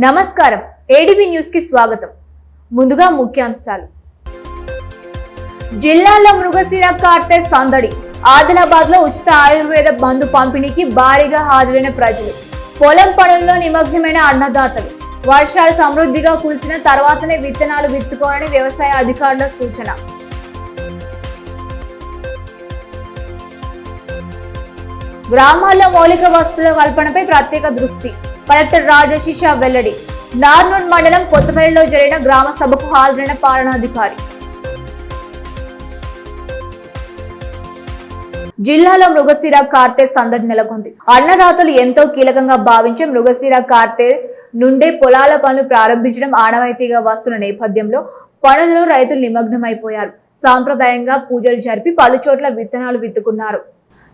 నమస్కారం ADB news కి స్వాగతం. ముందుగా ముఖ్యాంశాలు. జిల్లాలో మృగశిర కార్తె సందడి. ఆదిలాబాద్ లో ఉచిత ఆయుర్వేద మందు పంపిణీకి భారీగా హాజరైన ప్రజలు. పొలం పనుల్లో నిమగ్నమైన అన్నదాతలు. వర్షాలు సమృద్ధిగా కురిసిన తర్వాతనే విత్తనాలు విత్తుకోవాలని వ్యవసాయ అధికారుల సూచన. గ్రామాల్లో మౌలిక వసతుల కల్పనపై ప్రత్యేక దృష్టి. కలెక్టర్ రాజశేష వెల్లడి. నార్నూర్ మండలం కొత్తపల్లిలో జరిగిన గ్రామ సభకు హాజరైన పాలనాధికారి. జిల్లాలో మృగశిర కార్తె సందడి నెలకొంది. అన్నదాతలు ఎంతో కీలకంగా భావించే మృగశిర కార్తె నుండే పొలాల పనులు ప్రారంభించడం ఆనవాయితీగా వస్తున్న నేపథ్యంలో పనులలో రైతులు నిమగ్నమైపోయారు. సాంప్రదాయంగా పూజలు జరిపి పలుచోట్ల విత్తనాలు విత్తుకున్నారు.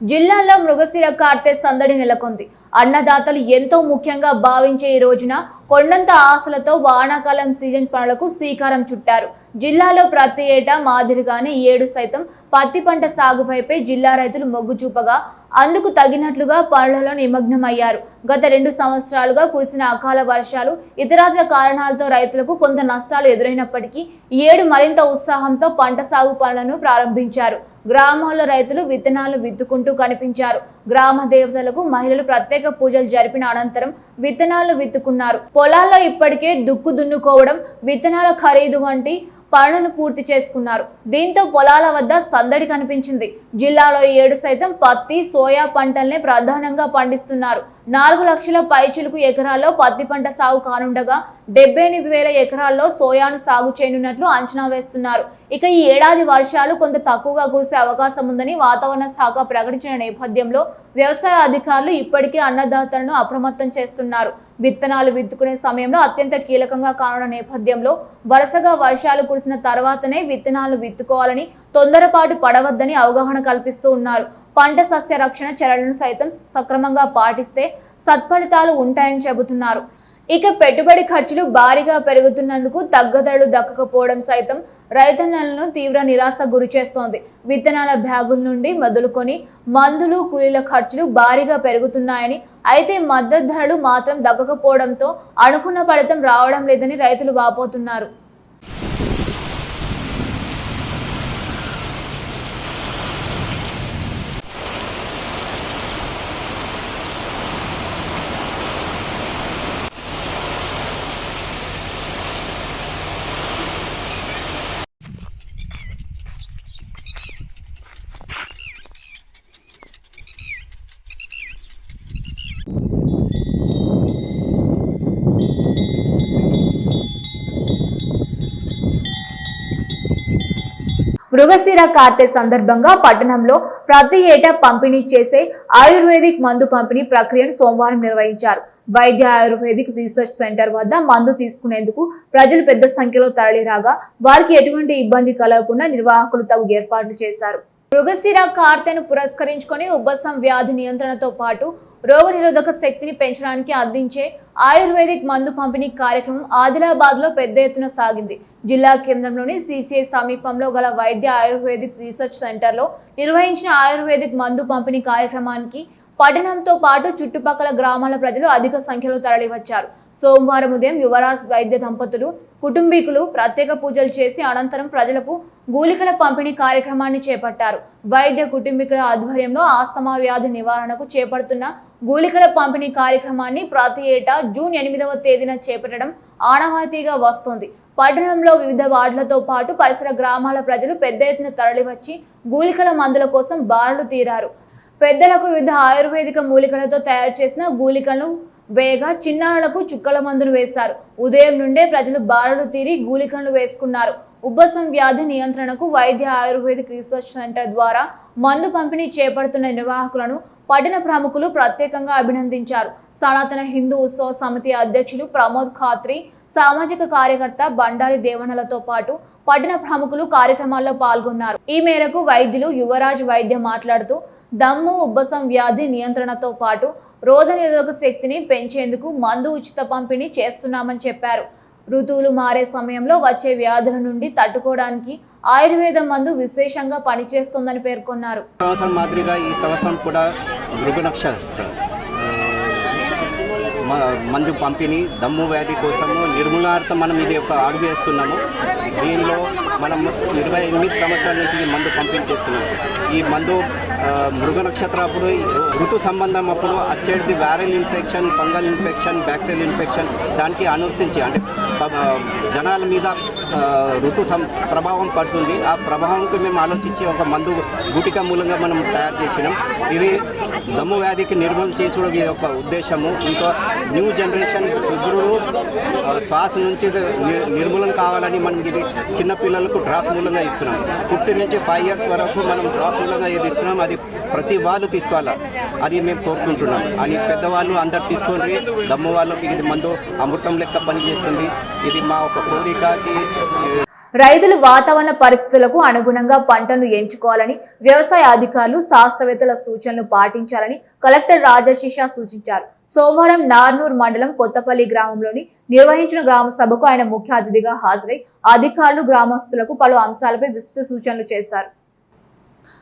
జిల్లాలో మృగశిర కార్తె సందడి నెలకొంది. అన్నదాతలు ఎంతో ముఖ్యంగా భావించే ఈ రోజున కొండంత ఆశలతో వానాకాలం సీజన్ పనులకు శ్రీకారం చుట్టారు. జిల్లాలో ప్రతి ఏటా మాదిరిగానే ఏడు సైతం పత్తి పంట సాగు వైపే జిల్లా రైతులు మొగ్గు చూపగా అందుకు తగినట్లుగా పనులలో నిమగ్నమయ్యారు. గత 2 సంవత్సరాలుగా కురిసిన అకాల వర్షాలు ఇతరాతర కారణాలతో రైతులకు కొంత నష్టాలు ఎదురైనప్పటికీ ఈ ఏడు మరింత ఉత్సాహంతో పంట సాగు పనులను ప్రారంభించారు. గ్రామాల్లో రైతులు విత్తనాలు విత్తుకుంటూ కనిపించారు. గ్రామ దేవతలకు మహిళలు ప్రత్యేక పూజలు జరిపిన అనంతరం విత్తనాలు విత్తుకున్నారు. పొలాల్లో ఇప్పటికే దుక్కు దున్నుకోవడం, విత్తనాల ఖరీదు వంటి పనులను పూర్తి చేసుకున్నారు. దీంతో పొలాల వద్ద సందడి కనిపించింది. జిల్లాలో 7 సైతం పత్తి, సోయా పంటల్నే ప్రధానంగా పండిస్తున్నారు. 4 లక్షల పైచిలుకు ఎకరాల్లో పత్తి పంట సాగు కానుండగా 78,000 ఎకరాల్లో సోయాను సాగు చేయనున్నట్లు అంచనా వేస్తున్నారు. ఇక ఈ ఏడాది వర్షాలు కొంత తక్కువగా కురిసే అవకాశం ఉందని వాతావరణ శాఖ ప్రకటించిన నేపథ్యంలో వ్యవసాయ అధికారులు ఇప్పటికే అన్నదాతలను అప్రమత్తం చేస్తున్నారు. విత్తనాలు విత్తుకునే సమయంలో అత్యంత కీలకంగా కానున్న నేపథ్యంలో వరుసగా వర్షాలు కురిసిన తర్వాతనే విత్తనాలు విత్తుకోవాలని, తొందరపాటు పడవద్దని అవగాహన కల్పిస్తూ ఉన్నారు. పంట సస్య రక్షణ చర్యలను సైతం సక్రమంగా పాటిస్తే సత్ఫలితాలు ఉంటాయని చెబుతున్నారు. ఇక పెట్టుబడి ఖర్చులు భారీగా పెరుగుతున్నందుకు తగ్గదలు దక్కకపోవడం సైతం రైతన్నలను తీవ్ర నిరాశ గురి చేస్తోంది. విత్తనాల బ్యాగుల నుండి మొదలుకొని మందులు, కూలీల ఖర్చులు భారీగా పెరుగుతున్నాయని, అయితే మద్దతు ధరలు మాత్రం దక్కకపోవడంతో అనుకున్న ఫలితం రావడం లేదని రైతులు వాపోతున్నారు. మృగశిర కార్తె సందర్భంగా పట్టణంలో ప్రతి ఏటా పంపిణీ చేసే ఆయుర్వేదిక్ మందు పంపిణీ ప్రక్రియను సోమవారం నిర్వహించారు. వైద్య ఆయుర్వేదిక్ రీసెర్చ్ సెంటర్ వద్ద మందు తీసుకునేందుకు ప్రజలు పెద్ద సంఖ్యలో తరలిరాగా వారికి ఎటువంటి ఇబ్బంది కలగకుండా నిర్వాహకులు తగు ఏర్పాట్లు చేశారు. మృగశిర కార్తెను పురస్కరించుకొని ఉబ్బసం వ్యాధి నియంత్రణతో పాటు రోగనిరోధక శక్తిని పెంచడానికి అందించే ఆయుర్వేదిక్ మందు పంపిణీ కార్యక్రమం ఆదిలాబాద్ లో పెద్ద ఎత్తున సాగింది. జిల్లా కేంద్రంలోని సిసిఐ సమీపంలో గల వైద్య ఆయుర్వేదిక్ రీసెర్చ్ సెంటర్ లో నిర్వహించిన ఆయుర్వేదిక్ మందు పంపిణీ కార్యక్రమానికి పట్టణంతో పాటు చుట్టుపక్కల గ్రామాల ప్రజలు అధిక సంఖ్యలో తరలివచ్చారు. సోమవారం ఉదయం యువరాజ్ వైద్య దంపతులు, కుటుంబీకులు ప్రత్యేక పూజలు చేసి అనంతరం ప్రజలకు గూలికల పంపిణీ కార్యక్రమాన్ని చేపట్టారు. వైద్య కుటుంబీకుల ఆధ్వర్యంలో ఆస్తమా వ్యాధి నివారణకు చేపడుతున్న గూలికల పంపిణీ కార్యక్రమాన్ని ప్రతి ఏటా జూన్ 8వ తేదీన చేపట్టడం ఆనవాయితీగా వస్తోంది. పట్టణంలో వివిధ వార్డులతో పాటు పరిసర గ్రామాల ప్రజలు పెద్ద ఎత్తున తరలివచ్చి గూలికల మందుల కోసం బారులు తీరారు. పెద్దలకు వివిధ ఆయుర్వేదిక మూలికలతో తయారు చేసిన గూలికలను వేగా చిన్నారులకు చుక్కల మందును వేశారు. ఉదయం నుండే ప్రజలు బారులు తీరి గూలికలను వేసుకున్నారు. ఉబ్బసం వ్యాధి నియంత్రణకు వైద్య ఆయుర్వేదిక్ రీసెర్చ్ సెంటర్ ద్వారా మందు పంపిణీ చేపడుతున్న నిర్వాహకులను పట్టణ ప్రముఖులు ప్రత్యేకంగా అభినందించారు. సనాతన హిందూ ఉత్సవ సమితి అధ్యక్షులు ప్రమోద్ ఖాత్రి, సామాజిక కార్యకర్త బండారి దేవనలతో పాటు పట్టణ ప్రముఖులు కార్యక్రమాల్లో పాల్గొన్నారు. ఈ మేరకు వైద్యులు యువరాజ్ వైద్య మాట్లాడుతూ దమ్ము, ఉబ్బసం వ్యాధి నియంత్రణతో పాటు రోగనిరోధక శక్తిని పెంచేందుకు మందు ఉచిత పంపిణీ చేస్తున్నామని చెప్పారు. ఋతువులు మారే సమయంలో వచ్చే వ్యాధుల నుండి తట్టుకోవడానికి ఆయుర్వేద మందు విశేషంగా పనిచేస్తుందని పేర్కొన్నారు. సంవత్సరం మాదిరిగా ఈ సంవత్సరం కూడా మృగ నక్షత్రం మందు పంపిణీ దమ్ము వ్యాధి కోసము నిర్మూలనార్థం మనం ఇది ఒక అడుగు వేస్తున్నాము. దీనిలో మనం 28 సంవత్సరాల నుంచి ఈ మందు పంపిణీ చేస్తున్నాము. ఈ మందు మృగ నక్షత్ర అప్పుడు ఋతు సంబంధం అప్పుడు వచ్చేది viral infection, fungal infection, bacterial infection దానికి అనుసరించి అంటే జనాల మీద ప్రభావం పడుతుంది. ఆ ప్రభావంకి మేము ఆలోచించి ఒక మందు గుటిక మూలంగా మనం తయారు చేసినాం. ఇది దమ్ము వ్యాధికి నిర్మూలన చేసుకోవడం ఒక ఉద్దేశము. ఇంకా న్యూ జనరేషన్ సుదృఢుడు శ్వాస నుంచి నిర్మూలన కావాలని మనం ఇది చిన్నపిల్లలకు డ్రాప్ మూలంగా ఇస్తున్నాం. 15 నుంచి 5 years వరకు మనం డ్రాప్ మూలంగా ఏది ఇస్తున్నాం అది ప్రతి వాళ్ళు తీసుకోవాలా అది మేము కోరుకుంటున్నాం. అని పెద్దవాళ్ళు అందరు తీసుకొని దమ్ము వాళ్ళకి ఇది మందు అమృతం లెక్క పనిచేస్తుంది. ఇది మా ఒక కోరికకి. రైతులు వాతావరణ పరిస్థితులకు అనుగుణంగా పంటలను ఎంచుకోవాలని వ్యవసాయ అధికారులు శాస్త్రవేత్తల సూచనలు పాటించాలని కలెక్టర్ రాజశేష సూచించారు. సోమవారం నార్నూర్ మండలం కొత్తపల్లి గ్రామంలోని నిర్వహించిన గ్రామ సభకు ఆయన ముఖ్య అతిథిగా హాజరై అధికారులు గ్రామస్తులకు పలు అంశాలపై విస్తృత సూచనలు చేశారు.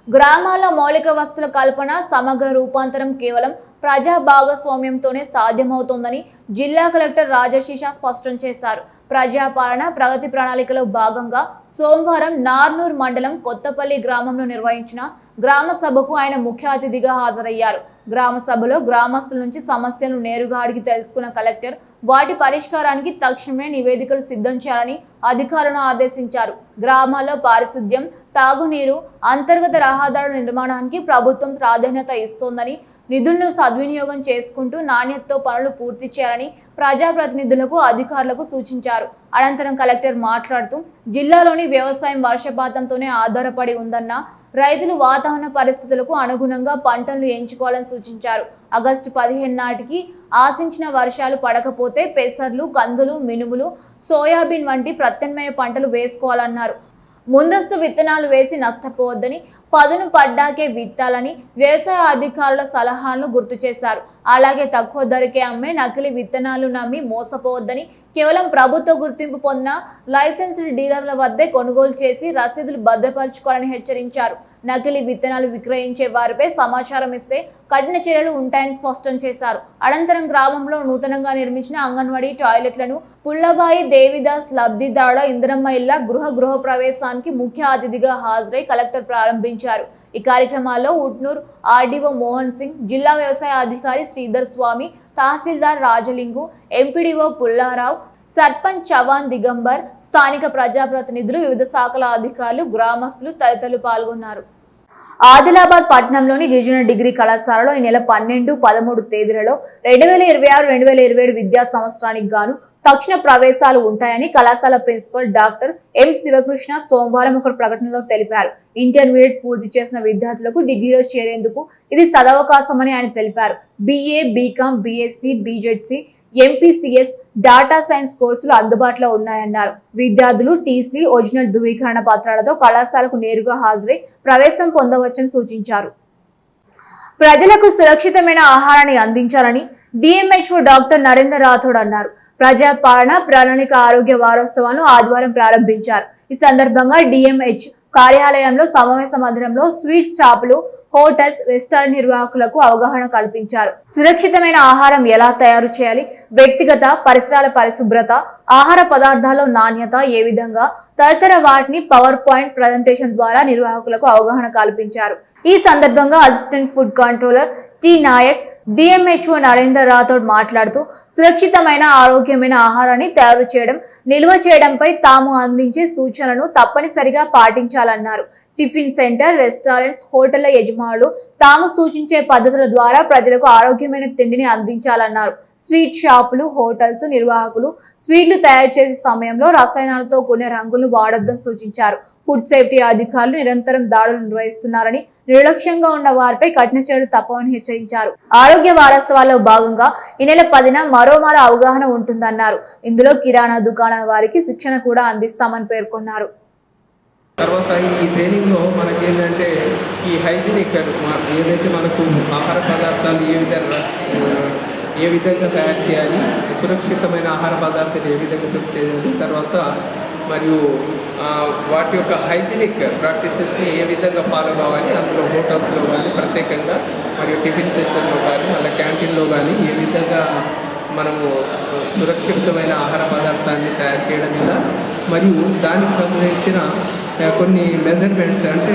గ్రామాల్లో మౌలిక వసతుల కల్పన సమగ్ర రూపాంతరం కేవలం ప్రజా భాగస్వామ్యంతోనే సాధ్యమవుతోందని జిల్లా కలెక్టర్ రాజశేష స్పష్టం చేశారు. ప్రజాపాలన ప్రగతి ప్రణాళికలో భాగంగా సోమవారం నార్నూర్ మండలం కొత్తపల్లి గ్రామంలో నిర్వహించిన గ్రామ సభకు ఆయన ముఖ్య అతిథిగా హాజరయ్యారు. గ్రామ సభలో గ్రామస్తుల నుంచి సమస్యలను నేరుగా అడిగి తెలుసుకున్న కలెక్టర్ వాటి పరిష్కారానికి తక్షణమే నివేదికలు సిద్ధం చేయాలని అధికారులను ఆదేశించారు. గ్రామాల్లో పారిశుద్ధ్యం, తాగునీరు, అంతర్గత రహదారుల నిర్మాణానికి ప్రభుత్వం ప్రాధాన్యత ఇస్తోందని, నిధులను సద్వినియోగం చేసుకుంటూ నాణ్యతతో పనులు పూర్తి చేయాలని ప్రజాప్రతినిధులకు అధికారులకు సూచించారు. అనంతరం కలెక్టర్ మాట్లాడుతూ జిల్లాలోని వ్యవసాయం వర్షపాతంతోనే ఆధారపడి ఉందన్న రైతులు వాతావరణ పరిస్థితులకు అనుగుణంగా పంటలను ఎంచుకోవాలని సూచించారు. ఆగస్టు 15 నాటికి ఆశించిన వర్షాలు పడకపోతే పెసర్లు, కందులు, మినుములు, సోయాబీన్ వంటి ప్రత్యామ్నాయ పంటలు వేసుకోవాలన్నారు. ముందస్తు విత్తనాలు వేసి నష్టపోవద్దని, పదును పడ్డాకే విత్తాలని వ్యవసాయ అధికారుల సలహాలను గుర్తు చేశారు. అలాగే తక్కువ ధరకే అమ్మే నకిలీ విత్తనాలు నమ్మి మోసపోవద్దని, కేవలం ప్రభుత్వ గుర్తింపు పొందిన లైసెన్స్డ్ డీలర్ల వద్దే కొనుగోలు చేసి రసీదులు భద్రపరచుకోవాలని హెచ్చరించారు. నకిలీ విత్తనాలు విక్రయించే వారిపై సమాచారం ఇస్తే కఠిన చర్యలు ఉంటాయని స్పష్టం చేశారు. అనంతరం గ్రామంలో నూతనంగా నిర్మించిన అంగన్వాడీ టాయిలెట్లను పుల్లబాయి దేవిదాస్ లబ్ధిదారుల ఇందిరమ్మ ఇళ్ల గృహ ప్రవేశానికి ముఖ్య అతిథిగా హాజరై కలెక్టర్ ప్రారంభించారు. ఈ కార్యక్రమాల్లో ఉట్నూర్ ఆర్డీఓ మోహన్ సింగ్, జిల్లా వ్యవసాయ అధికారి శ్రీధర్ స్వామి, తహసీల్దార్ రాజలింగు, ఎంపీడీఓ పుల్లారావు, సర్పంచ్ చవాన్ దిగంబర్, స్థానిక ప్రజాప్రతినిధులు, వివిధ శాఖల అధికారులు, గ్రామస్తులు తదితరులు పాల్గొన్నారు. ఆదిలాబాద్ పట్టణంలోని గిరిజన డిగ్రీ కళాశాలలో ఈ నెల 12, 13 తేదీలలో 2026-2027 విద్యా సంవత్సరానికి గాను తక్షణ ప్రవేశాలు ఉంటాయని కళాశాల ప్రిన్సిపల్ డాక్టర్ ఎం శివకృష్ణ సోమవారం ఒక ప్రకటనలో తెలిపారు. ఇంటర్మీడియట్ పూర్తి చేసిన విద్యార్థులకు డిగ్రీలో చేరేందుకు ఇది సదవకాశమని ఆయన తెలిపారు. BA, BCom, BSc, BJC, MPCS, data science కోర్సులు అందుబాటులో ఉన్నాయన్నారు. విద్యార్థులు TC, ఒరిజినల్ ధృవీకరణ పత్రాలతో కళాశాలకు నేరుగా హాజరై ప్రవేశం పొందవచ్చని సూచించారు. ప్రజలకు సురక్షితమైన ఆహారాన్ని అందించాలని DMHO డాక్టర్ నరేందర్ రాథోడ్ అన్నారు. ప్రజాపాలన ప్రణాళిక ఆరోగ్య వారోత్సవాలను ఆదివారం ప్రారంభించారు. ఈ సందర్భంగా DMH కార్యాలయంలో సమావేశ మందిరంలో స్వీట్ షాపులు, హోటల్స్, రెస్టారెంట్ నిర్వాహకులకు అవగాహన కల్పించారు. సురక్షితమైన ఆహారం ఎలా తయారు చేయాలి, వ్యక్తిగత పరిసరాల పరిశుభ్రత, ఆహార పదార్థాల నాణ్యత ఏ విధంగా తదితర వాటిని పవర్ పాయింట్ ప్రజెంటేషన్ ద్వారా నిర్వాహకులకు అవగాహన కల్పించారు. ఈ సందర్భంగా assistant food controller T Naik, DMHO Narender Rathod మాట్లాడుతూ సురక్షితమైన ఆరోగ్యమైన ఆహారాన్ని తయారు చేయడం, నిల్వ చేయడంపై తాము అందించే సూచనలను తప్పనిసరిగా పాటించాలన్నారు. టిఫిన్ సెంటర్, రెస్టారెంట్స్, హోటళ్ల యజమానులు తాము సూచించే పద్ధతుల ద్వారా ప్రజలకు ఆరోగ్యమైన తిండిని అందించాలన్నారు. స్వీట్ షాపులు, హోటల్స్ నిర్వాహకులు స్వీట్లు తయారు చేసే సమయంలో రసాయనాలతో కూడిన రంగులను వాడొద్దని సూచించారు. ఫుడ్ సేఫ్టీ అధికారులు నిరంతరం దాడులు నిర్వహిస్తున్నారని, నిర్లక్ష్యంగా ఉన్న వారిపై కఠిన చర్యలు తప్పవని హెచ్చరించారు. ఆరోగ్య వారోత్సవాల్లో భాగంగా ఈ నెల 10న మరోమారు అవగాహన ఉంటుందన్నారు. ఇందులో కిరాణా దుకాణాల వారికి శిక్షణ కూడా అందిస్తామని పేర్కొన్నారు. తర్వాత ఈ ట్రైనింగ్లో మనకి ఏంటంటే ఈ హైజీనిక్ ఏదైతే మనకు ఆహార పదార్థాలు ఏ విధంగా తయారు చేయాలి, సురక్షితమైన ఆహార పదార్థాలు ఏ విధంగా తయారు చేయాలి, తర్వాత మరియు వాటి యొక్క హైజీనిక్ ప్రాక్టీసెస్ని ఏ విధంగా ఫాలో కావాలి, అందులో హోటల్స్లో కానీ ప్రత్యేకంగా మరియు టిఫిన్ సెంటర్లో కానీ మళ్ళీ క్యాంటీన్లో కానీ ఏ విధంగా మనము సురక్షితమైన ఆహార పదార్థాన్ని తయారు చేయడం మీద మరియు దానికి సంబంధించిన కొన్ని మెజర్మెంట్స్ అంటే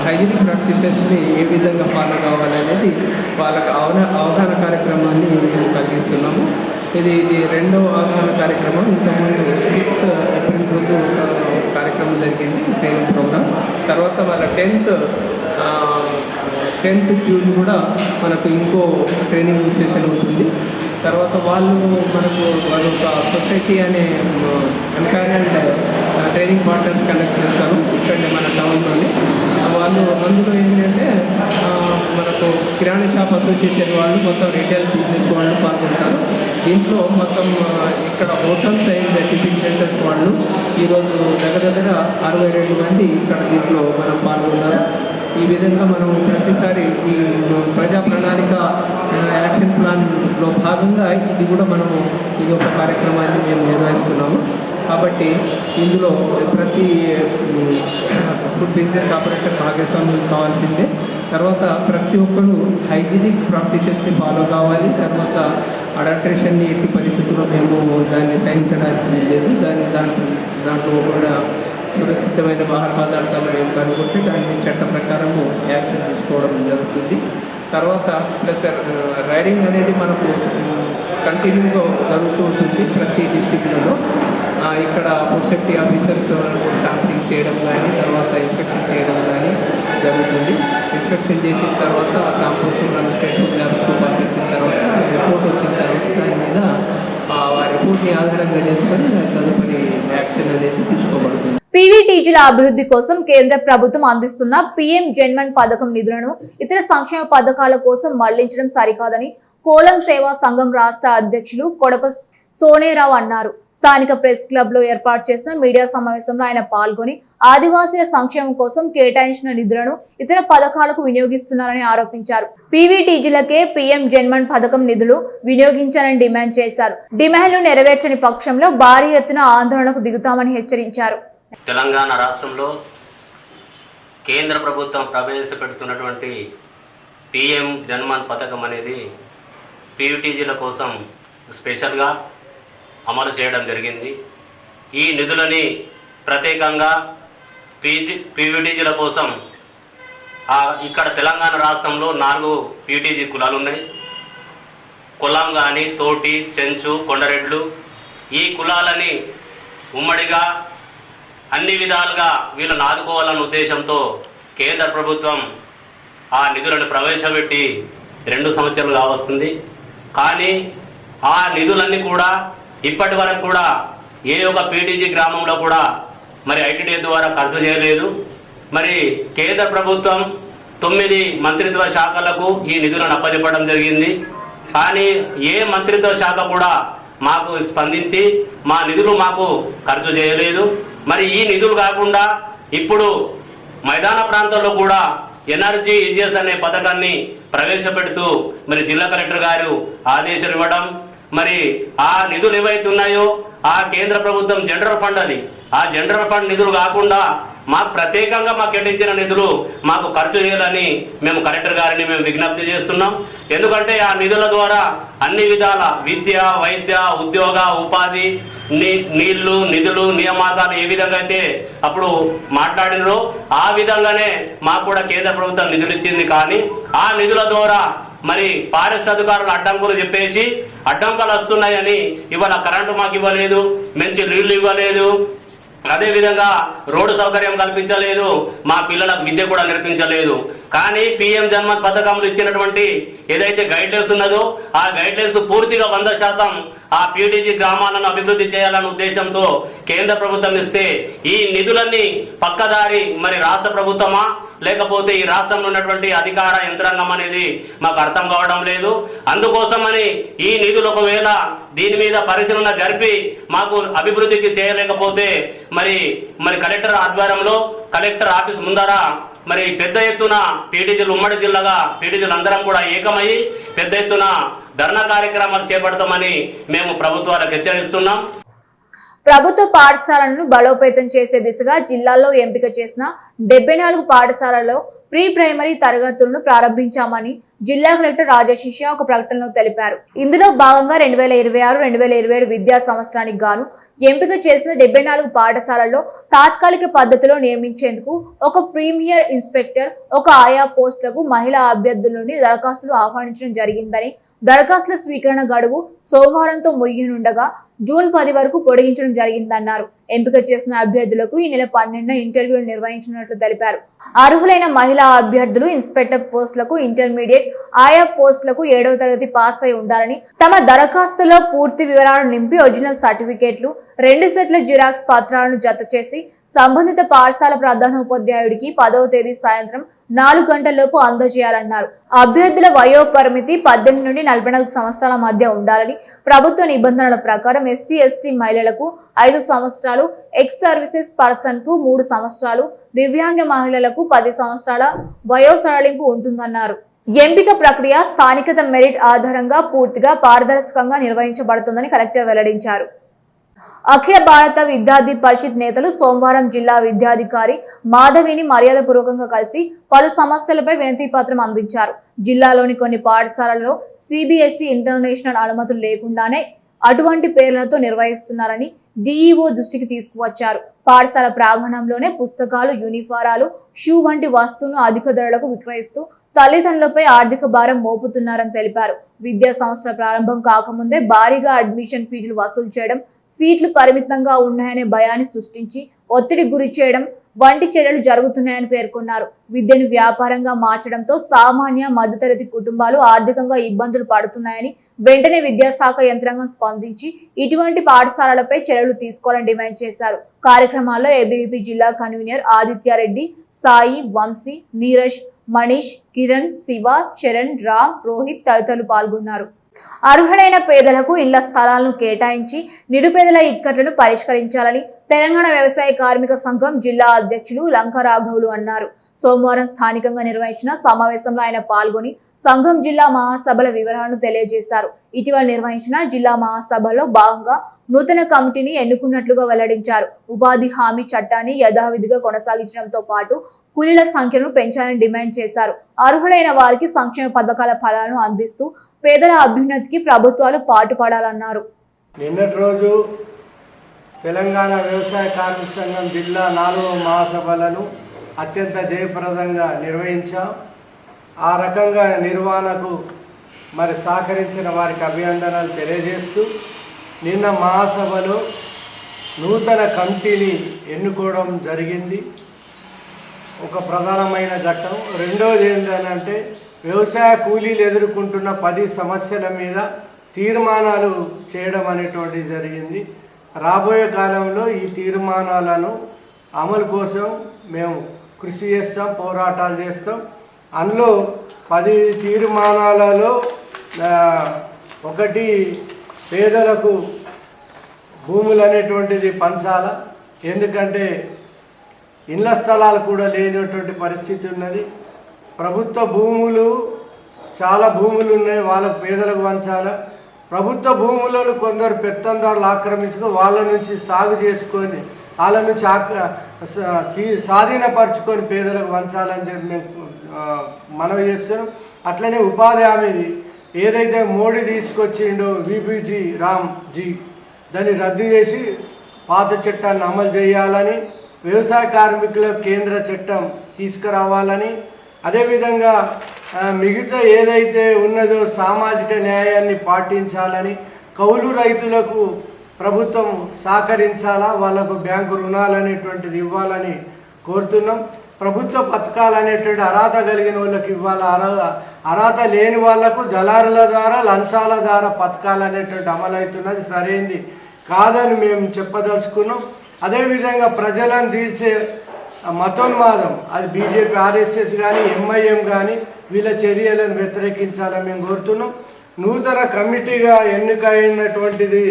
హైజీనిక్ ప్రాక్టీసెస్ని ఏ విధంగా ఫాలో కావాలనేది వాళ్ళకి అవగాహన కార్యక్రమాన్ని మేము కలిగిస్తున్నాము. ఇది రెండవ అవగాహన కార్యక్రమం. ఇంతకుముందు 6th ఏప్రిల్ రోజు కార్యక్రమం జరిగింది ట్రైనింగ్ ప్రోగ్రామ్. తర్వాత వాళ్ళ 10th జూన్ కూడా మనకు ఇంకో ట్రైనింగ్ సెషన్ ఉంటుంది. తర్వాత వాళ్ళు ఒక సొసైటీ అనే ఎంపైర్మెంట్ ట్రైనింగ్ పార్ట్నర్స్ కండక్ట్ చేస్తారు ఇక్కడే మన టౌన్లోనే. వాళ్ళు అందులో ఏంటంటే మనకు కిరాణా షాప్ అసోసియేషన్ వాళ్ళు, మొత్తం రీటైల్ బిజినెస్ వాళ్ళు పాల్గొంటారు. దీంట్లో మొత్తం ఇక్కడ హోటల్స్ అండ్ టిఫిన్ సెంటర్స్ వాళ్ళు ఈరోజు దగ్గర 62 మంది ఇక్కడ దీంట్లో మనం పాల్గొన్నారు. ఈ విధంగా మనం ప్రతిసారి ఈ ప్రజా ప్రణాళిక యాక్షన్ ప్లాన్లో భాగంగా ఇది కూడా ఇది ఒక కార్యక్రమాన్ని మేము నిర్వహిస్తున్నాము. కాబట్టి ఇందులో ప్రతి ఫుడ్ బిజినెస్ ఆపరేటర్ భాగస్వామ్యం కావాల్సిందే. తర్వాత ప్రతి ఒక్కరు హైజీనిక్ ప్రాక్టీసెస్ని ఫాలో కావాలి. తర్వాత అడల్ట్రేషన్ని ఎట్టి పరిస్థితుల్లో మేము దాన్ని సహించడానికి లేదు. దాంట్లో కూడా సురక్షితమైన ఆహార పదార్థాలు మేము కనుగొంటే దాన్ని చట్ట ప్రకారము యాక్షన్ తీసుకోవడం జరుగుతుంది. తర్వాత ప్లస్ రైడింగ్ అనేది మనకు కంటిన్యూగా జరుగుతూ ఉంటుంది ప్రతి డిస్ట్రిక్ట్లలో. ఇక్కడ ఫుడ్ సేఫ్టీ ఆఫీసర్స్ శాంపింగ్ చేయడం కానీ, తర్వాత ఇన్స్పెక్షన్ చేయడం కానీ జరుగుతుంది. ఇన్స్పెక్షన్ చేసిన తర్వాత శాంపుల్స్ స్టేట్ ల్యాబ్స్కు పంపించిన తర్వాత రిపోర్ట్ వచ్చిన తర్వాత దాని మీద ఆ రిపోర్ట్ని ఆధారంగా చేసుకొని తదుపరి యాక్షన్ అనేది తీసుకోబడుతుంది. పీవీటీజీల అభివృద్ధి కోసం కేంద్ర ప్రభుత్వం అందిస్తున్న పీఎం జన్మన్ పథకం నిధులను ఇతర సంక్షేమ పథకాల కోసం మళ్లించడం సరికాదని కోలం సేవా సంఘం రాష్ట్ర అధ్యక్షులు కొడప సోనేరావు అన్నారు. స్థానిక ప్రెస్ క్లబ్ లో ఏర్పాటు చేసిన మీడియా సమావేశంలో ఆయన పాల్గొని ఆదివాసీల సంక్షేమం కోసం కేటాయించిన నిధులను ఇతర పథకాలకు వినియోగిస్తున్నారని ఆరోపించారు. పీవీటీజీలకే పీఎం జన్మన్ పథకం నిధులు వినియోగించాలని డిమాండ్ చేశారు. డిమాండ్లు నెరవేర్చని పక్షంలో భారీ ఎత్తున ఆందోళనకు దిగుతామని హెచ్చరించారు. తెలంగాణ రాష్ట్రంలో కేంద్ర ప్రభుత్వం ప్రవేశపెడుతున్నటువంటి పీఎం జన్మన్ పథకం అనేది పీవీటీజీల కోసం స్పెషల్గా అమలు చేయడం జరిగింది. ఈ నిధులని ప్రత్యేకంగా పీవీటీజీల కోసం ఇక్కడ తెలంగాణ రాష్ట్రంలో 4 పీవీటీజీ కులాలు ఉన్నాయి. కులం కానీ, తోటి, చెంచు, కొండరెడ్లు. ఈ కులాలని ఉమ్మడిగా అన్ని విధాలుగా వీళ్ళని ఆదుకోవాలన్న ఉద్దేశంతో కేంద్ర ప్రభుత్వం ఆ నిధులను ప్రవేశపెట్టి 2 సంవత్సరాలు కావస్తుంది. కానీ ఆ నిధులన్నీ కూడా ఇప్పటి వరకు కూడా ఏ ఒక పీటీజీ గ్రామంలో కూడా మరి ఐటీడీ ద్వారా ఖర్చు చేయలేదు. మరి కేంద్ర ప్రభుత్వం 9 మంత్రిత్వ శాఖలకు ఈ నిధులను అప్పచెప్పడం జరిగింది. కానీ ఏ మంత్రిత్వ శాఖ కూడా మాకు స్పందించి మా నిధులు మాకు ఖర్చు చేయలేదు. మరి ఈ నిధులు కాకుండా ఇప్పుడు మైదాన ప్రాంతాల్లో కూడా ఎనర్జీ ఈజీఎస్ అనే పథకాన్ని ప్రవేశపెడుతూ మరి జిల్లా కలెక్టర్ గారు ఆదేశాలు ఇవ్వడం, మరి ఆ నిధులు ఏవైతే ఉన్నాయో ఆ కేంద్ర ప్రభుత్వం జనరల్ ఫండ్ అది, ఆ జనరల్ ఫండ్ నిధులు కాకుండా మాకు ప్రత్యేకంగా మాకు కేటాయించిన నిధులు మాకు ఖర్చు చేయాలని మేము కలెక్టర్ గారిని విజ్ఞప్తి చేస్తున్నాం. ఎందుకంటే ఆ నిధుల ద్వారా అన్ని విధాల విద్య, వైద్య, ఉద్యోగ, ఉపాధి, నీళ్లు, నిధులు, నియామకాలు ఏ విధంగా అయితే అప్పుడు మాట్లాడినరో ఆ విధంగానే మాకు కూడా కేంద్ర ప్రభుత్వం నిధులు ఇచ్చింది. కానీ ఆ నిధుల ద్వారా మరి ఫారెస్ట్ అధికారులు అడ్డంకులు చెప్పేసి అడ్డంకులు వస్తున్నాయని ఇవాళ కరెంటు మాకు ఇవ్వలేదు, మంచి నీళ్లు ఇవ్వలేదు, అదేవిధంగా రోడ్డు సౌకర్యం కల్పించలేదు, మా పిల్లలకు విద్య కూడా నేర్పించలేదు. కానీ పీఎం జన్మన్ పథకంలో ఇచ్చినటువంటి ఏదైతే గైడ్లైన్స్ ఉన్నదో ఆ గైడ్లైన్స్ పూర్తిగా 100% ఆ పీటీజీ గ్రామాలను అభివృద్ధి చేయాలన్న ఉద్దేశంతో కేంద్ర ప్రభుత్వం ఇస్తే ఈ నిధులన్నీ పక్కదారి మరి రాష్ట్ర ప్రభుత్వమా లేకపోతే ఈ రాష్ట్రంలో ఉన్నటువంటి అధికార యంత్రాంగం అనేది మాకు అర్థం కావడం లేదు. అందుకోసమని ఈ నిధులు ఒకవేళ దీని మీద పరిశీలన జరిపి మాకు అభివృద్ధికి చేయలేకపోతే మరి కలెక్టర్ ఆధ్వర్యంలో కలెక్టర్ ఆఫీస్ ముందర మరి పెద్ద ఎత్తున పీటీజీలు ఉమ్మడి జిల్లాగా పీటీజీలు అందరం కూడా ఏకమయ్యి పెద్ద ఎత్తున ధర్నా కార్యక్రమాలు చేపడతామని మేము ప్రభుత్వాలకు హెచ్చరిస్తున్నాం. ప్రభుత్వ పాఠశాలలను బలోపేతం చేసే దిశగా జిల్లాలో ఎంపిక చేసిన 74 పాఠశాలల్లో ప్రీ ప్రైమరీ తరగతులను ప్రారంభించామని జిల్లా కలెక్టర్ రాజశేష ఒక ప్రకటనలో తెలిపారు. ఇందులో భాగంగా 2026-2027 విద్యా సంవత్సరానికి గాను ఎంపిక చేసిన 74 పాఠశాలల్లో తాత్కాలిక పద్ధతిలో నియమించేందుకు ఒక ప్రీమియర్ ఇన్స్పెక్టర్, ఒక ఆయా పోస్టులకు మహిళా అభ్యర్థుల నుండి దరఖాస్తులు ఆహ్వానించడం జరిగిందని, దరఖాస్తుల స్వీకరణ గడువు సోమవారంతో ముగియనుండగా జూన్ 10 వరకు పొడిగించడం జరిగిందన్నారు. ఎంపిక చేసిన అభ్యర్థులకు ఈ నెల 12న ఇంటర్వ్యూలు నిర్వహించినట్లు తెలిపారు. అర్హులైన మహిళా అభ్యర్థులు ఇన్స్పెక్టర్ పోస్టులకు ఇంటర్మీడియట్, ఆయా పోస్టులకు 7వ తరగతి పాస్ అయి ఉండాలని, తమ దరఖాస్తులో పూర్తి వివరాలు నింపి ఒరిజినల్ సర్టిఫికేట్లు, 2 సెట్ల జిరాక్స్ పత్రాలను జత చేసి సంబంధిత పాఠశాల ప్రధానోపాధ్యాయుడికి 10వ తేదీ సాయంత్రం 4 గంటలలోపు అందజేయాలన్నారు. అభ్యర్థుల వయో పరిమితి 18 నుండి 44 సంవత్సరాల మధ్య ఉండాలని, ప్రభుత్వ నిబంధనల ప్రకారం ఎస్సీ ఎస్టీ మహిళలకు 5 సంవత్సరాలు, ఎక్స్ సర్వీసెస్ పర్సన్ కు 3 సంవత్సరాలు, దివ్యాంగ మహిళలకు 10 సంవత్సరాల వయో సడలింపు ఉంటుందన్నారు. ఎంపిక ప్రక్రియ స్థానికత మెరిట్ ఆధారంగా పూర్తిగా పారదర్శకంగా నిర్వహించబడుతుందని కలెక్టర్ వెల్లడించారు. అఖిల భారత విద్యార్థి పరిషత్ నేతలు సోమవారం జిల్లా విద్యాధికారి మాధవిని మర్యాదపూర్వకంగా కలిసి పలు సమస్యలపై వినతి పత్రం అందించారు. జిల్లాలోని కొన్ని పాఠశాలల్లో సిబిఎస్ఈ ఇంటర్నేషనల్ అనుమతులు లేకుండానే అటువంటి పేర్లతో నిర్వహిస్తున్నారని డిఈఓ దృష్టికి తీసుకువచ్చారు. పాఠశాల ప్రాంగణంలోనే పుస్తకాలు, యూనిఫారాలు, షూ వంటి వస్తువులను అధిక ధరలకు విక్రయిస్తూ తల్లిదండ్రులపై ఆర్థిక భారం మోపుతున్నారని తెలిపారు. విద్యా సంవత్సర ప్రారంభం కాకముందే భారీగా అడ్మిషన్ ఫీజులు వసూలు చేయడం, సీట్లు పరిమితంగా ఉన్నాయనే భయాన్ని సృష్టించి ఒత్తిడి గురి చేయడం వంటి చర్యలు జరుగుతున్నాయని పేర్కొన్నారు. విద్యను వ్యాపారంగా మార్చడంతో సామాన్య మధ్యతరగతి కుటుంబాలు ఆర్థికంగా ఇబ్బందులు పడుతున్నాయని, వెంటనే విద్యాశాఖ యంత్రాంగం స్పందించి ఇటువంటి పాఠశాలలపై చర్యలు తీసుకోవాలని డిమాండ్ చేశారు. కార్యక్రమాల్లో ఏబీవీపీ జిల్లా కన్వీనర్ ఆదిత్యారెడ్డి, సాయి, వంశీ, నీరజ్, మనీష్, కిరణ్, శివ, చరణ్, రామ్, రోహిత్ తదితరులు పాల్గొన్నారు. అర్హులైన పేదలకు ఇళ్ల స్థలాలను కేటాయించి నిరుపేదల ఇక్కట్లను పరిష్కరించాలని తెలంగాణ వ్యవసాయ కార్మిక సంఘం జిల్లా అధ్యక్షులు లంక రాఘవులు అన్నారు. సోమవారం స్థానికంగా నిర్వహించిన సమావేశంలో ఆయన పాల్గొని సంఘం జిల్లా మహాసభల వివరాలను తెలియజేశారు. ఇటీవల నిర్వహించిన జిల్లా మహాసభలో భాగంగా నూతన కమిటీని ఎన్నుకున్నట్లుగా వెల్లడించారు. ఉపాధి హామీ చట్టాన్ని యథావిధిగా కొనసాగించడంతో పాటు కూలీల సంఖ్యను పెంచాలని డిమాండ్ చేశారు. అర్హులైన వారికి సంక్షేమ పథకాల ఫలాలను అందిస్తూ పేదల అభ్యున్నతికి ప్రభుత్వాలు పాటుపడాలన్నారు. నిన్నటి రోజు తెలంగాణ వ్యవసాయ కార్మిక సంఘం జిల్లా 4వ మహాసభలను అత్యంత జయప్రదంగా నిర్వహించాం. ఆ రకంగా నిర్వహణకు మరి సహకరించిన వారికి అభినందనలు తెలియజేస్తూ నిన్న మహాసభలో నూతన కమిటీని ఎన్నుకోవడం జరిగింది. ఒక ప్రధానమైన ఘట్టం. రెండవది ఏంటంటే వ్యవసాయ కూలీలు ఎదుర్కొంటున్న 10 సమస్యల మీద తీర్మానాలు చేయడం అనేటువంటిది జరిగింది. రాబోయే కాలంలో ఈ తీర్మానాలను అమలు కోసం మేము కృషి చేస్తాం, పోరాటాలు చేస్తాం. అందులో 10 తీర్మానాలలో ఒకటి పేదలకు భూములు అనేటువంటిది పంచాల. ఎందుకంటే ఇళ్ల స్థలాలు కూడా లేనటువంటి పరిస్థితి ఉన్నది. ప్రభుత్వ భూములు చాలా భూములు ఉన్నాయి, వాళ్ళకు పేదలకు పంచాల. ప్రభుత్వ భూములను కొందరు పెత్తందారులు ఆక్రమించుకొని వాళ్ళ నుంచి సాగు చేసుకొని వాళ్ళ నుంచి స్వాధీనపరచుకొని పేదలకు పంచాలని చెప్పి మేము మనవి చేస్తున్నాం. అట్లనే ఉపాధి హామీది ఏదైతే మోడీ తీసుకొచ్చిండో విబిజీ రామ్జీ దాన్ని రద్దు చేసి పాత చట్టాన్ని అమలు చేయాలని, వ్యవసాయ కార్మికుల కేంద్ర చట్టం తీసుకురావాలని, అదేవిధంగా మిగతా ఏదైతే ఉన్నదో సామాజిక న్యాయాన్ని పాటించాలని, కౌలు రైతులకు ప్రభుత్వం సహకరించాలా, వాళ్ళకు బ్యాంకు రుణాలు అనేటువంటిది ఇవ్వాలని కోరుతున్నాం. ప్రభుత్వ పథకాలు అనేటువంటి అర్హత కలిగిన వాళ్ళకి ఇవ్వాలి, అర్హత లేని వాళ్లకు దళారుల ద్వారా లంచాల ద్వారా పథకాలు అనేటువంటి అమలు అవుతున్నది సరైంది కాదని మేము చెప్పదలుచుకున్నాం. అదేవిధంగా ప్రజలను తీర్చే మతోన్మాదం, అది బీజేపీ ఆర్ఎస్ఎస్ కానీ ఎంఐఎం కానీ వీళ్ళ చర్యలను వ్యతిరేకించాలని మేము కోరుతున్నాం. నూతన కమిటీగా ఎన్నికైనటువంటిది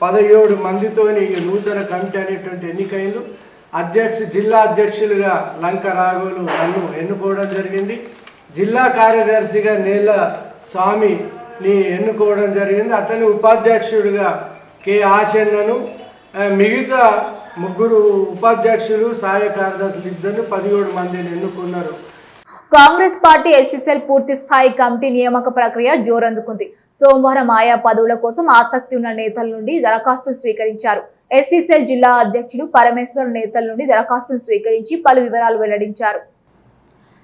17 మందితోని నూతన కమిటీ అనేటువంటి ఎన్నికైంది. జిల్లా అధ్యక్షులుగా లంక రాఘవులు నన్ను ఎన్నుకోవడం జరిగింది. జిల్లా కార్యదర్శిగా నేల స్వామిని ఎన్నుకోవడం జరిగింది. అతని ఉపాధ్యక్షుడిగా కె ఆశన్నను, మిగతా 3 ఉపాధ్యక్షులు, సహాయ కార్యదర్శులు 2 17 మందిని ఎన్నుకున్నారు. కాంగ్రెస్ పార్టీ ఎస్సీసెల్ పూర్తి స్థాయి కమిటీ నియామక ప్రక్రియ జోరందుకుంది. సోమవారం ఆయా పదవుల కోసం ఆసక్తి ఉన్న నేతల నుండి దరఖాస్తులు స్వీకరించారు. ఎస్సీసెల్ జిల్లా అధ్యక్షులు పరమేశ్వర్ నేతల నుండి దరఖాస్తులు స్వీకరించి పలు వివరాలు వెల్లడించారు.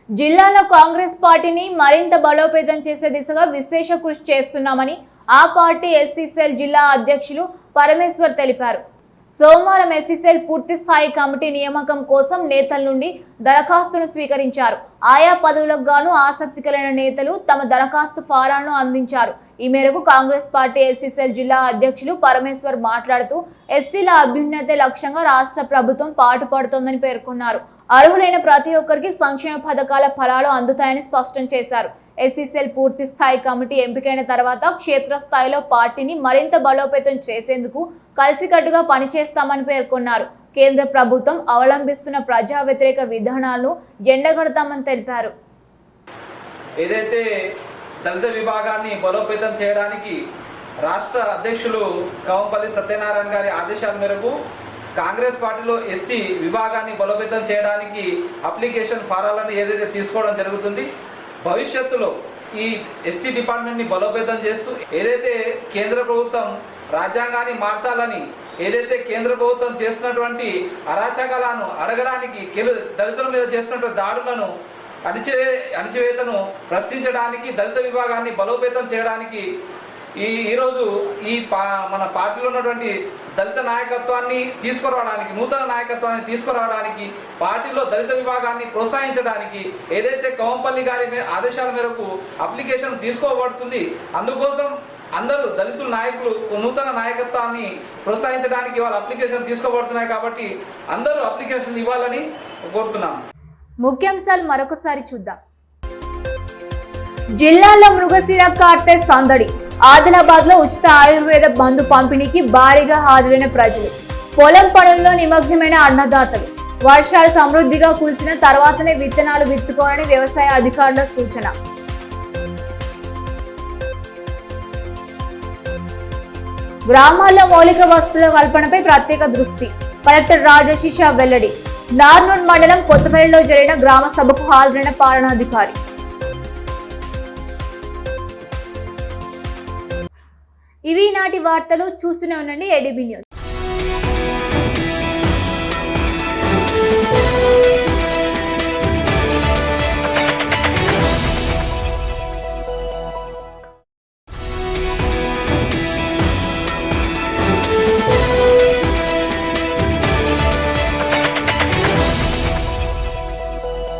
జిల్లాలో కాంగ్రెస్ పార్టీని మరింత బలోపేతం చేసే దిశగా విశేష కృషి చేస్తున్నామని ఆ పార్టీ ఎస్సీసెల్ జిల్లా అధ్యక్షులు పరమేశ్వర్ తెలిపారు. సోమవారం ఎస్సీసెల్ పూర్తి స్థాయి కమిటీ నియామకం కోసం నేతల నుండి దరఖాస్తును స్వీకరించారు. ఆయా పదవులకు గాను ఆసక్తి కలిగిన నేతలు తమ దరఖాస్తు ఫారాలను అందించారు. ఈ మేరకు కాంగ్రెస్ పార్టీ ఎస్సీసెల్ జిల్లా అధ్యక్షులు పరమేశ్వర్ మాట్లాడుతూ ఎస్సీల అభ్యున్నతే లక్ష్యంగా రాష్ట్ర ప్రభుత్వం పాటుపడుతోందని పేర్కొన్నారు. అర్హులైన ప్రతి ఒక్కరికి సంక్షేమ పథకాల ఫలాలు అందుతాయని స్పష్టం చేశారు. ఎస్సీసెల్ పూర్తి స్థాయి కమిటీ ఎంపికైన తర్వాత క్షేత్రస్థాయిలో పార్టీని మరింత బలోపేతం చేసేందుకు కలిసికట్టుగా పనిచేస్తామని పేర్కొన్నారు. కేంద్ర ప్రభుత్వం అవలంబిస్తున్న ప్రజా వ్యతిరేక విధానాలను ఎండగడతామని తెలిపారు. ఏదైతే దళిత విభాగాన్ని బలోపేతం చేయడానికి రాష్ట్ర అధ్యక్షులు కవంపల్లి సత్యనారాయణ గారి ఆదేశాల మేరకు కాంగ్రెస్ పార్టీలో ఎస్సీ విభాగాన్ని బలోపేతం చేయడానికి అప్లికేషన్ ఫారాలను ఏదైతే తీసుకోవడం జరుగుతుంది, భవిష్యత్తులో ఈ ఎస్సీ డిపార్ట్మెంట్ని బలోపేతం చేస్తూ ఏదైతే కేంద్ర ప్రభుత్వం రాజ్యాంగాన్ని మార్చాలని ఏదైతే కేంద్ర ప్రభుత్వం చేస్తున్నటువంటి అరాచకాలను అడగడానికి దళితుల మీద చేస్తున్నటువంటి దాడులను అణిచివేతను ప్రశ్నించడానికి దళిత విభాగాన్ని బలోపేతం చేయడానికి ఈరోజు మన పార్టీలో ఉన్నటువంటి దళిత నాయకత్వాన్ని తీసుకురావడానికి, నూతన నాయకత్వాన్ని తీసుకురావడానికి, పార్టీలో దళిత విభాగాన్ని ప్రోత్సహించడానికి ఏదైతే కవంపల్లి గారి ఆదేశాల మేరకు అప్లికేషన్ తీసుకోబడుతుంది. అందుకోసం అందరూ దళితుల నాయకులు నూతన నాయకత్వాన్ని ప్రోత్సహించడానికి వాళ్ళ అప్లికేషన్ తీసుకోబడుతున్నాయి. కాబట్టి అందరూ అప్లికేషన్ ఇవ్వాలని కోరుతున్నాం. ముఖ్యాంశాలు మరొకసారి చూద్దాం. జిల్లాలో మృగశిర కార్తె సందడి. ఆదిలాబాద్ లో ఉచిత ఆయుర్వేద మందు పంపిణీకి భారీగా హాజరైన ప్రజలు. పొలం పనుల్లో నిమగ్నమైన అన్నదాతలు. వర్షాలు సమృద్ధిగా కురిసిన తర్వాతనే విత్తనాలు విత్తుకోవాలని వ్యవసాయ అధికారుల సూచన. గ్రామాల్లో మౌలిక వసతుల కల్పనపై ప్రత్యేక దృష్టి. కలెక్టర్ రాజశీష వెల్లడి. నార్నూర్ మండలం కొత్తపల్లిలో జరిగిన గ్రామ సభకు హాజరైన పాలనాధికారి. ఇవి నాటి వార్తలు. చూస్తూనే ఉండండి ఏడీబీ న్యూస్.